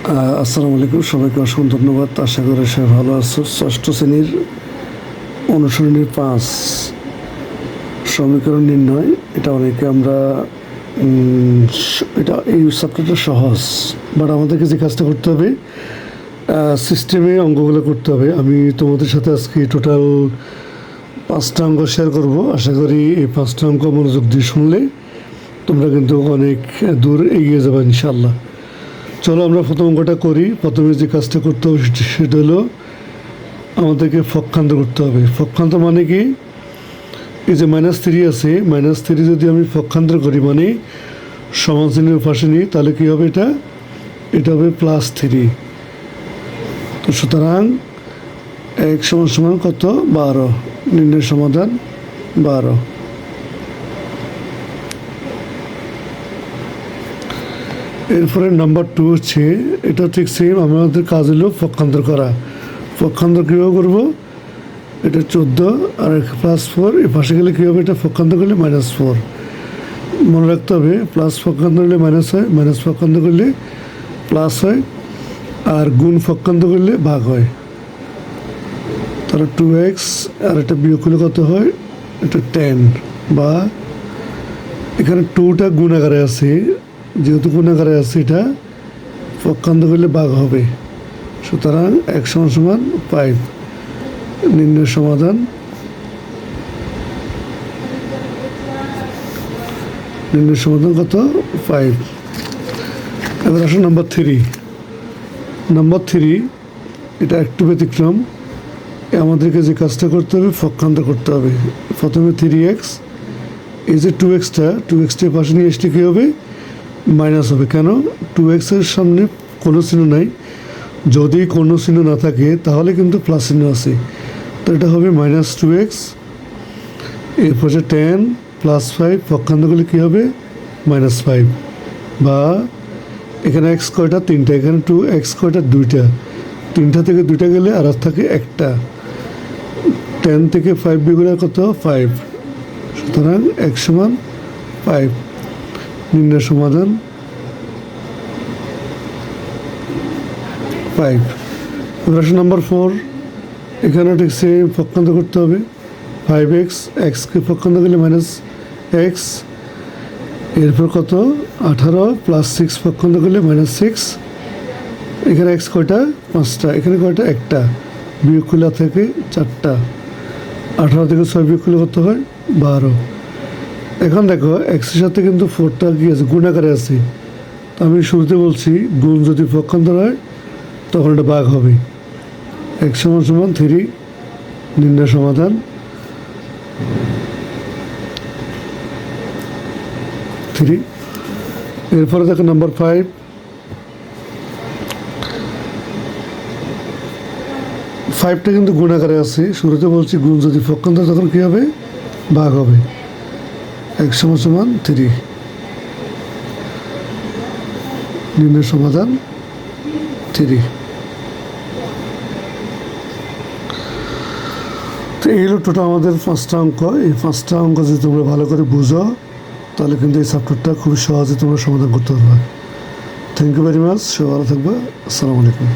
আসসালামু আলাইকুম, সবাইকে অসংখ্য ধন্যবাদ। আশা করি সবাই ভালো আছো। ষষ্ঠ শ্রেণীর অনুশীলনী 5 সমীকরণ নির্ণয়। এটা অনেকে আমরা এটা এই সাবজেক্টটা সহজ, বাট আমাদেরকে যে কাজটা করতে হবে সিস্টেমে অঙ্কগুলো করতে হবে। আমি তোমাদের সাথে আজকে টোটাল 5টা অঙ্ক শেয়ার করব। আশা করি এই 5টা অঙ্ক মনোযোগ দিয়ে শুনলে তোমরা কিন্তু অনেক দূর এগিয়ে যাবে ইনশাআল্লাহ। চলো আমরা প্রথম অঙ্কটা করি। প্রথমে যে কাজটা করতে হবে সেটা হলো আমাদেরকে পক্ষান্তর করতে হবে। পক্ষান্তর মানে কি, এই যে -3 আছে, -3 যদি আমি পক্ষান্তর করি মানে সমান চিহ্নের পাশে নিই, তাহলে কী হবে, এটা হবে +3। তো সুতরাং x সমান কত, 12। নির্ণয় সমাধান 12। এরপরে নাম্বার 2 হচ্ছে, এটা ঠিক সেম, আমাদের কাজ হলো পক্ষান্তর করা। পক্ষান্তর কীভাবে করবো, এটা 14 আর +4 এ পাশে গেলে কী হবে, এটা পক্ষান্তর করলে -4। মনে রাখতে হবে, প্লাস পক্ষান্তর করলে মাইনাস হয়, মাইনাস পক্ষান্তর করলে প্লাস হয়, আর গুণ পক্ষান্তর করলে ভাগ হয়। তাহলে 2x আর এটা বিয়োগ করলে কত হয়, এটা 10। বা এখানে 2টা গুণ আকারে আছে, যেহেতু গুণ আকারে আছে এটা পক্ষান্তর করলে ভাগ হবে। সুতরাং x সমান 5। নির্ণয় সমাধান, নির্ণয় সমাধান কত, 5। এবার আসুন নাম্বার 3। নাম্বার 3 এটা একটু ব্যতিক্রম। আমাদেরকে যে কাজটা করতে হবে, পক্ষান্তর করতে হবে। প্রথমে 3x, এই যে 2xটা পাশে নিয়ে আসলে কী হবে, মাইনাস হবে। কেন, 2x এর সামনে কোনো চিহ্ন নাই। যদি কোনো চিহ্ন না থাকে তাহলে কিন্তু প্লাস চিহ্ন আছে। তো এটা হবে -2x, এরপর 10 + 5 পক্ষান্তর করলে কী হবে, -5। বা এখানে x কয়টা, 3টা, এখানে 2x কয়টা, 2টা। 3টা থেকে 2টা গেলে আর থাকে একটা। 10 থেকে 5 বিয়োগ করলে কত, 5। সুতরাং x সমান 5। নির্ণয় সমাধান 5। এবার আসুন নাম্বার 4। এখানেও ঠিক সেম, পক্ষান্তর করতে হবে। 5x, xকে পক্ষান্তর করলে -x। এরপর কত, 18 + 6 পক্ষান্তর করলে -6। এখানে x কয়টা, 5টা, এখানে কয়টা, একটা। বিয়োগ করলে থেকে 4টা। 18 থেকে 6 বিয়োগ করলে কত হয়, 12। এখন দেখো x এর সাথে কিন্তু 4টা কি আছে, গুণ আকারে আছে। তো আমি শুরুতে বলছি, গুণ যদি পক্ষান্তর হয় তখন এটা ভাগ হবে। x সমান 3। নির্ণয় সমাধান 3। এরপরে দেখো নাম্বার 5। 5টা কিন্তু গুণ আকারে আছে। শুরুতে বলছি গুণ যদি পক্ষান্তর তখন কী হবে, ভাগ হবে। x সমান 3। নির্ণয় সমাধান 3। তো এই হলো টোটাল আমাদের 5টা অঙ্ক। এই 5টা অঙ্ক যদি তোমরা ভালো করে বুঝো তাহলে কিন্তু এই চ্যাপ্টারটা খুব সহজে তোমরা সমাধান করতে পারবে। Thank you very much. সবাই ভালো থাকবে। আসসালামু আলাইকুম।